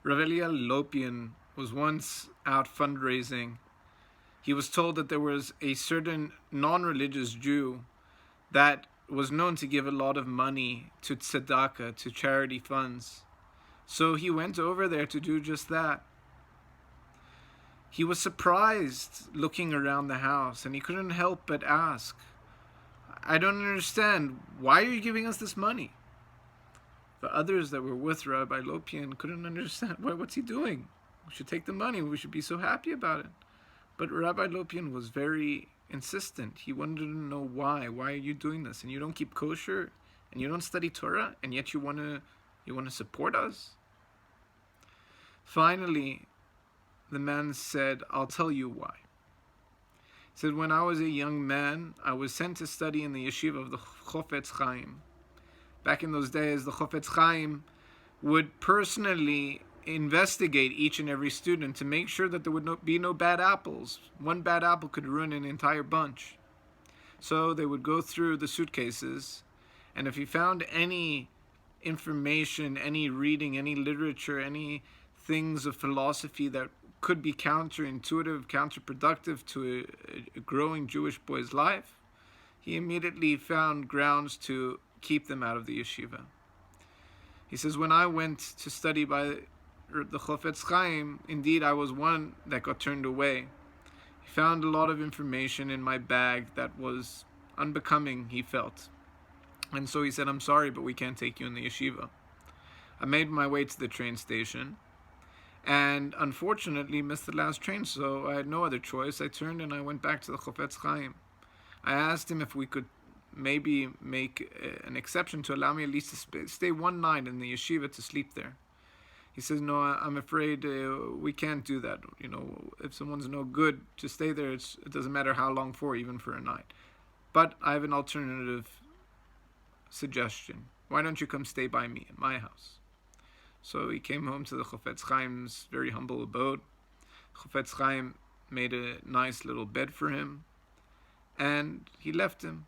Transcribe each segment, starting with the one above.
Rabbi Liady was once out fundraising. He was told that there was a certain non-religious Jew that was known to give a lot of money to tzedakah, to charity funds. So he went over there to do just that. He was surprised looking around the house, and he couldn't help but ask, I don't understand, why are you giving us this money? The others that were with Rabbi Liady couldn't understand, what's he doing? We should take the money, we should be so happy about it. But Rabbi Liady was very insistent. He wanted to know why. Why are you doing this? And you don't keep kosher, and you don't study Torah, and yet you want to support us? Finally, the man said, I'll tell you why. He said, when I was a young man, I was sent to study in the yeshiva of the Chofetz Chaim. Back in those days, the Chofetz Chaim would personally investigate each and every student to make sure that there would be no bad apples. One bad apple could ruin an entire bunch. So they would go through the suitcases, and if he found any information, any reading, any literature, any things of philosophy that could be counterintuitive, counterproductive to a growing Jewish boy's life, he immediately found grounds to keep them out of the yeshiva. He says, when I went to study by the Chofetz Chaim, indeed I was one that got turned away. He found a lot of information in my bag that was unbecoming, he felt. And so he said, I'm sorry, but we can't take you in the yeshiva. I made my way to the train station, and unfortunately missed the last train, so I had no other choice. I turned and I went back to the Chofetz Chaim. I asked him if we could maybe make an exception to allow me at least to stay one night in the yeshiva to sleep there. He says, no, I'm afraid we can't do that. You know, if someone's no good to stay there, it doesn't matter how long for, even for a night. But I have an alternative suggestion. Why don't you come stay by me in my house? So he came home to the Chofetz Chaim's very humble abode. Chofetz Chaim made a nice little bed for him, and he left him.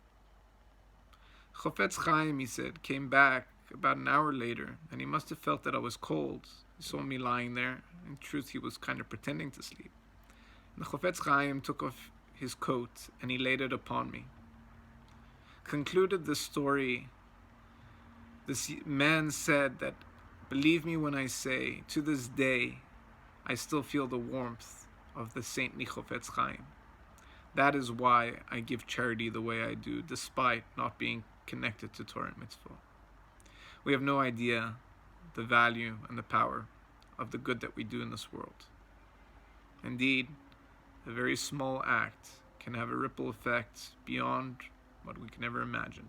Chofetz Chaim, he said, came back about an hour later, and he must have felt that I was cold. He saw me lying there. In truth, he was kind of pretending to sleep. And the Chofetz Chaim took off his coat, and he laid it upon me. Concluded the story, this man said that, believe me when I say, to this day, I still feel the warmth of the saintly Chofetz Chaim. That is why I give charity the way I do, despite not being connected to Torah and Mitzvah. We have no idea the value and the power of the good that we do in this world. Indeed, a very small act can have a ripple effect beyond what we can ever imagine.